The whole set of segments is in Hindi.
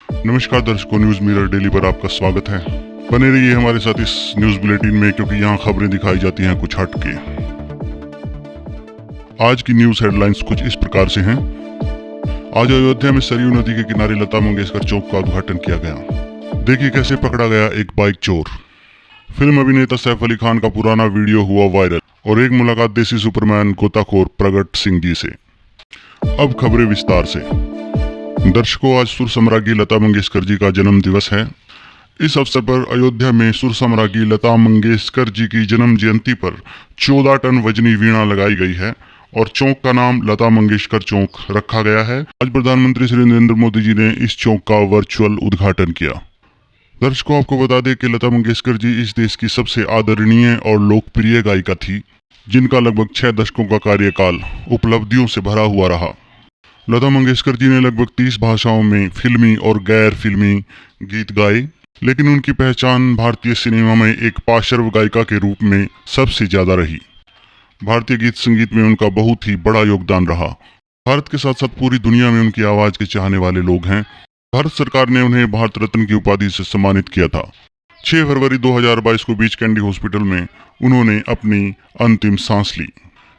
नमस्कार दर्शकों, न्यूज मिरर डेली पर आपका स्वागत है। बने रहिए हमारे साथ इस न्यूज बुलेटिन में, क्योंकि यहाँ खबरें दिखाई जाती हैं कुछ हट के। आज की न्यूज हेडलाइंस कुछ इस प्रकार से हैं। आज अयोध्या में सरयू नदी के किनारे लता मंगेशकर चौक का उद्घाटन किया गया। देखिए कैसे पकड़ा गया एक बाइक चोर। फिल्म अभिनेता सैफ अली खान का पुराना वीडियो हुआ वायरल और एक मुलाकात देसी सुपरमैन गोताखोर प्रगट सिंह जी से। अब खबरें विस्तार से। दर्शकों, आज सुर सम्राज्ञी लता मंगेशकर जी का जन्म दिवस है। इस अवसर पर अयोध्या में सुर सम्राज्ञी लता मंगेशकर जी की जन्म जयंती पर 14 टन वजनी वीणा लगाई गई है और चौक का नाम लता मंगेशकर चौक रखा गया है। आज प्रधानमंत्री श्री नरेंद्र मोदी जी ने इस चौक का वर्चुअल उद्घाटन किया। दर्शकों, आपको बता दें कि लता मंगेशकर जी इस देश की सबसे आदरणीय और लोकप्रिय गायिका थी, जिनका लगभग 6 दशकों का कार्यकाल उपलब्धियों से भरा हुआ रहा। लता मंगेशकर जी ने लगभग 30 भाषाओं में फिल्मी और गैर फिल्मी गीत गाए, लेकिन उनकी पहचान भारतीय सिनेमा में एक पार्श्व गायिका के रूप में सबसे ज्यादा रही। भारतीय गीत संगीत में उनका बहुत ही बड़ा योगदान रहा। भारत के साथ साथ पूरी दुनिया में उनकी आवाज के चाहने वाले लोग हैं। भारत सरकार ने उन्हें भारत रत्न की उपाधि से सम्मानित किया था। 6 फरवरी 2022 को बीच कैंडी हॉस्पिटल में उन्होंने अपनी अंतिम सांस ली,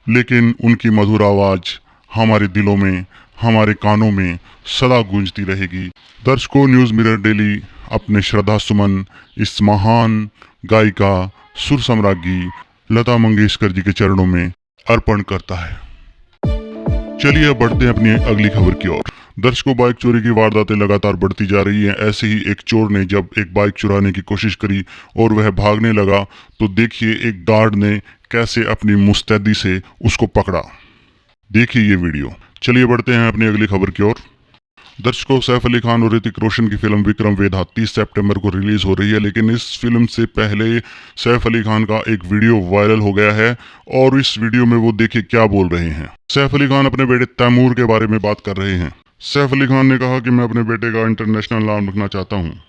लेकिन उनकी मधुर आवाज हमारे दिलों में, हमारे कानों में सदा गूंजती रहेगी। दर्शकों, न्यूज मिरर डेली अपने श्रद्धा सुमन इस महान गायिका सुर सम्राज्ञी लता मंगेशकर जी के चरणों में अर्पण करता है। चलिए अब बढ़ते हैं अपनी अगली खबर की ओर। दर्शकों, बाइक चोरी की वारदातें लगातार बढ़ती जा रही हैं। ऐसे ही एक चोर ने जब एक बाइक चुराने की कोशिश करी और वह भागने लगा, तो देखिए एक गार्ड ने कैसे अपनी मुस्तैदी से उसको पकड़ा। देखिए ये वीडियो। चलिए बढ़ते हैं अपनी अगली खबर की ओर। दर्शकों, सैफ अली खान और ऋतिक रोशन की फिल्म विक्रम वेधा 30 सितंबर को रिलीज हो रही है, लेकिन इस फिल्म से पहले सैफ अली खान का एक वीडियो वायरल हो गया है और इस वीडियो में वो देखिए क्या बोल रहे हैं। सैफ अली खान अपने बेटे तैमूर के बारे में बात कर रहे हैं। सैफ अली खान ने कहा कि मैं अपने बेटे का इंटरनेशनल नाम रखना चाहता हूँ।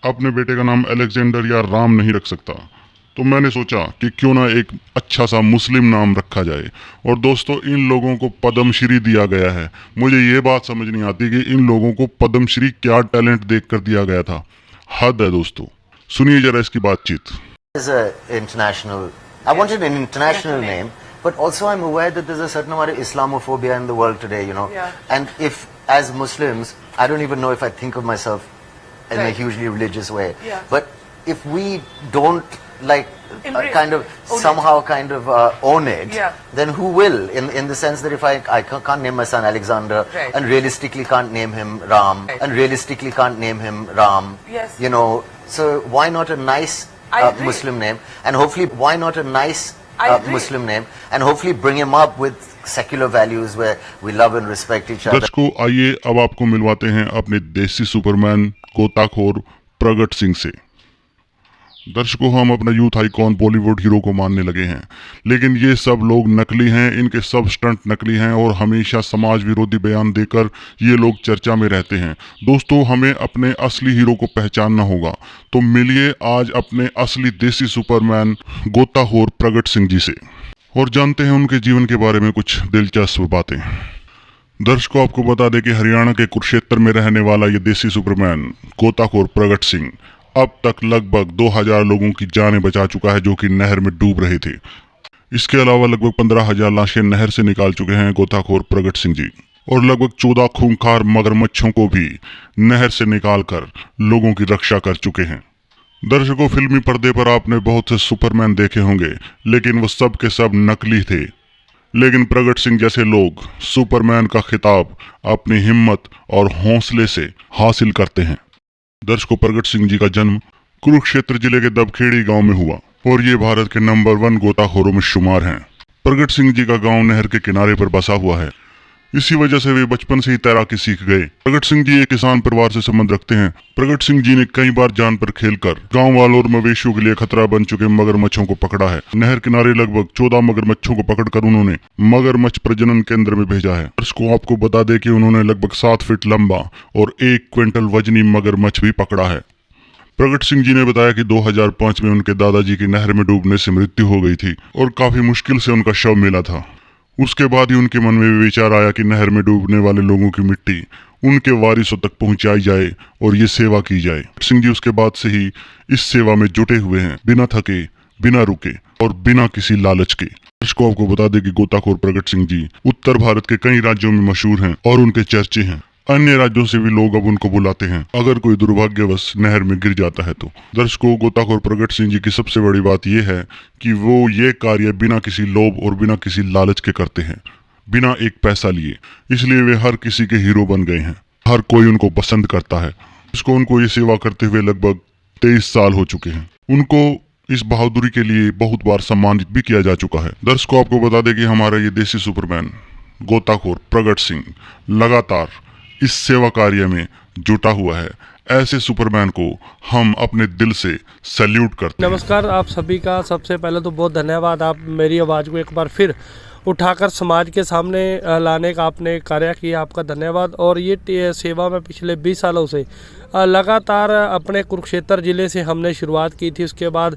अपने बेटे का नाम अलेक्जेंडर या राम नहीं रख सकता, तो मैंने सोचा कि क्यों ना एक अच्छा सा मुस्लिम नाम रखा जाए। और दोस्तों, इन लोगों को पद्मश्री दिया गया है। मुझे ये बात समझ नहीं आती कि इन लोगों को पद्मश्री क्या टैलेंट देखकर दिया गया था। हद है दोस्तों। सुनिए जरा इसकी बातचीत। I wanted an international name, but also I'm aware that there's a certain amount of Islamophobia in the world today, you know. Yeah. And if, as Muslims, I don't even know if I think of myself in a hugely religious way. Yeah. But if we don't like kind of own somehow kind of own it, Yeah. then who will? In the sense that if I can't name my son Alexander, Right. and realistically can't name him Ram, Right. and realistically can't name him Ram, Yes. you know, so why not a nice I agree. Muslim name, and hopefully why not a nice I agree. Muslim name, and hopefully bring him up with secular values where we love and respect each other. दर्शकों, आइए अब आपको मिलवाते हैं अपने देसी सुपरमैन गोताखोर प्रगट सिंह से। दर्शकों, हम अपना यूथ आइकॉन बॉलीवुड हीरो को मानने लगे हैं, लेकिन ये सब लोग नकली हैं। इनके सब स्टंट नकली हैं और हमेशा समाज विरोधी बयान देकर ये लोग चर्चा में रहते हैं। दोस्तों, हमें अपने असली हीरो को पहचानना होगा, तो मिलिए आज अपने असली देसी सुपरमैन गोताखोर प्रगट सिंह जी से और जानते हैं उनके जीवन के बारे में कुछ दिलचस्प बातें। दर्शकों, आपको बता दें कि हरियाणा के कुरुक्षेत्र में रहने वाला ये देसी सुपरमैन गोताखोर प्रगट सिंह अब तक लगभग 2000 लोगों की जानें बचा चुका है, जो कि नहर में डूब रहे थे। इसके अलावा लगभग 15,000 लाशें नहर से निकाल चुके हैं गोताखोर प्रगट सिंह जी, और लगभग 14 खूंखार मगरमच्छों को भी नहर से निकालकर लोगों की रक्षा कर चुके हैं। दर्शकों, फिल्मी पर्दे पर आपने बहुत से सुपरमैन देखे होंगे, लेकिन वो सब के सब नकली थे। लेकिन प्रगट सिंह जैसे लोग सुपरमैन का खिताब अपनी हिम्मत और हौसले से हासिल करते हैं। दर्शकों, प्रगट सिंह जी का जन्म कुरुक्षेत्र जिले के दबखेड़ी गांव में हुआ और ये भारत के नंबर 1 गोताखोरों में शुमार हैं। प्रगट सिंह जी का गांव नहर के किनारे पर बसा हुआ है। इसी वजह से वे बचपन से ही तैराकी सीख गए। प्रगट सिंह जी एक किसान परिवार से संबंध रखते हैं। प्रगट सिंह जी ने कई बार जान पर खेलकर गांव वालों और मवेशियों के लिए खतरा बन चुके मगरमच्छों को पकड़ा है। नहर किनारे लगभग 14 मगरमच्छों को पकड़कर उन्होंने मगरमच्छ प्रजनन केंद्र में भेजा है। दर्शकों, आपको बता दें कि उन्होंने लगभग 7 फीट लंबा और 1 क्विंटल वजनी मगरमच्छ भी पकड़ा है। प्रगट सिंह जी ने बताया कि 2005 में उनके दादाजी की नहर में डूबने से मृत्यु हो गई थी और काफी मुश्किल से उनका शव मिला था। उसके बाद ही उनके मन में विचार आया कि नहर में डूबने वाले लोगों की मिट्टी उनके वारिसों तक पहुंचाई जाए और ये सेवा की जाए। सिंह जी उसके बाद से ही इस सेवा में जुटे हुए हैं, बिना थके, बिना रुके और बिना किसी लालच के। दर्शकों आपको बता दें कि गोताखोर प्रगट सिंह जी उत्तर भारत के कई राज्यों में मशहूर हैं और उनके चर्चे हैं। अन्य राज्यों से भी लोग अब उनको बुलाते हैं अगर कोई दुर्भाग्यवश नहर में गिर जाता है तो। दर्शकों गोताखोर प्रगट सिंह जी की सबसे बड़ी बात यह है कि वो ये कार्य बिना किसी लोभ और बिना किसी लालच के करते हैं, बिना एक पैसा लिए। इसलिए वे हर किसी के हीरो बन गए हैं, हर कोई उनको पसंद करता है। इसको उनको ये सेवा करते हुए लगभग 23 साल हो चुके हैं। उनको इस बहादुरी के लिए बहुत बार सम्मानित भी किया जा चुका है। दर्शकों आपको बता दें कि हमारा ये देसी सुपरमैन गोताखोर प्रगट सिंह लगातार इस सेवा कार्य में जुटा हुआ है। ऐसे सुपरमैन को हम अपने दिल से सैल्यूट करते हैं। नमस्कार आप सभी का। सबसे पहले तो बहुत धन्यवाद, आप मेरी आवाज़ को एक बार फिर उठाकर समाज के सामने लाने का आपने कार्य किया, आपका धन्यवाद। और ये सेवा में पिछले 20 सालों से लगातार अपने कुरुक्षेत्र ज़िले से हमने शुरुआत की थी। उसके बाद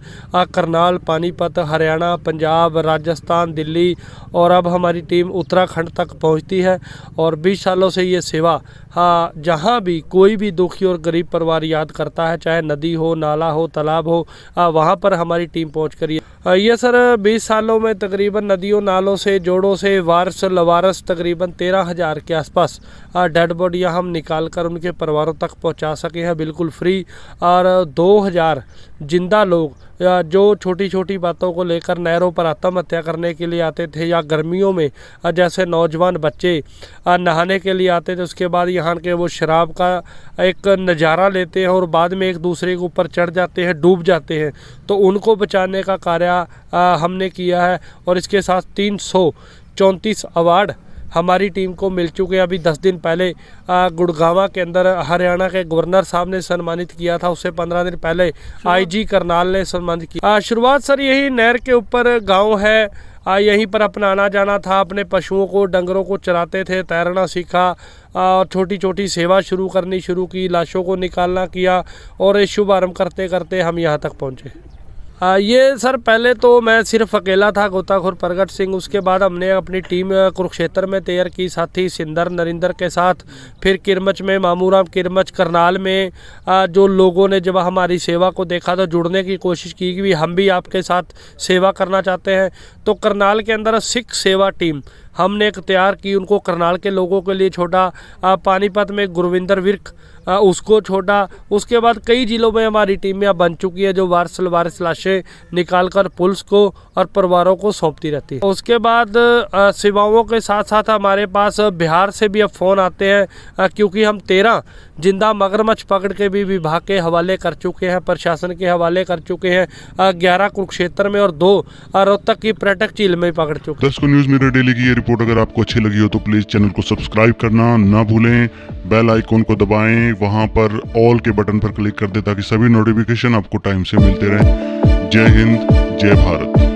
करनाल, पानीपत, हरियाणा, पंजाब, राजस्थान, दिल्ली और अब हमारी टीम उत्तराखंड तक पहुंचती है। और 20 सालों से ये सेवा जहां भी कोई भी दुखी और गरीब परिवार याद करता है, चाहे नदी हो, नाला हो, तालाब हो, वहां पर हमारी टीम पहुँच कर ये सर 20 सालों में तकरीबन नदियों, नालों से, जोड़ों से वारस लवारस तकरीबन 13,000 के आसपास डेड बॉडियाँ हम निकाल कर उनके परिवारों तक पहुंचा सके हैं बिल्कुल फ्री। और 2000 जिंदा लोग जो छोटी छोटी बातों को लेकर नहरों पर आत्महत्या करने के लिए आते थे, या गर्मियों में जैसे नौजवान बच्चे नहाने के लिए आते थे, उसके बाद यहाँ के वो शराब का एक नज़ारा लेते हैं और बाद में एक दूसरे के ऊपर चढ़ जाते हैं, डूब जाते हैं, तो उनको बचाने का कार्य हमने किया है। और इसके साथ 334 अवार्ड हमारी टीम को मिल चुके हैं। अभी 10 दिन पहले गुड़गांव के अंदर हरियाणा के गवर्नर साहब ने सम्मानित किया था, उससे 15 दिन पहले आईजी करनाल ने सम्मानित किया। शुरुआत सर यही नहर के ऊपर गांव है, यहीं पर अपना आना जाना था, अपने पशुओं को, डंगरों को चराते थे, तैरना सीखा और छोटी छोटी सेवा शुरू की, लाशों को निकालना किया और ये शुभारम्भ करते करते हम यहाँ तक पहुँचे। ये सर पहले तो मैं सिर्फ अकेला था, गोताखोर प्रगट सिंह। उसके बाद हमने अपनी टीम कुरुक्षेत्र में तैयार की, साथी सिंदर नरिंदर के साथ, फिर किरमच में मामूराम किरमच, करनाल में जो लोगों ने जब हमारी सेवा को देखा तो जुड़ने की कोशिश की कि हम भी आपके साथ सेवा करना चाहते हैं। तो करनाल के अंदर सिख सेवा टीम हमने एक तैयार की, उनको करनाल के लोगों के लिए छोटा, पानीपत में गुरविंदर विर्क उसको छोटा। उसके बाद कई जिलों में हमारी टीमें बन चुकी है जो वारस लाशें निकाल कर पुलिस को और परिवारों को सौंपती रहती है। उसके बाद सेवाओं के साथ साथ हमारे पास बिहार से भी अब फ़ोन आते हैं, क्योंकि हम 13 जिंदा मगरमच्छ पकड़ के भी विभाग के हवाले कर चुके हैं, प्रशासन के हवाले कर चुके हैं। 11 कुरुक्षेत्र में और 2 रोहतक की पर्यटक झील में पकड़ चुके हैं। दर्शकों न्यूज़ मिरर डेली की ये रिपोर्ट अगर आपको अच्छी लगी हो तो प्लीज़ चैनल को सब्सक्राइब करना ना भूलें, बेल आइकॉन को दबाएं, वहां पर ऑल के बटन पर क्लिक कर दें ताकि सभी नोटिफिकेशन आपको टाइम से मिलते रहें। जय हिंद, जय भारत।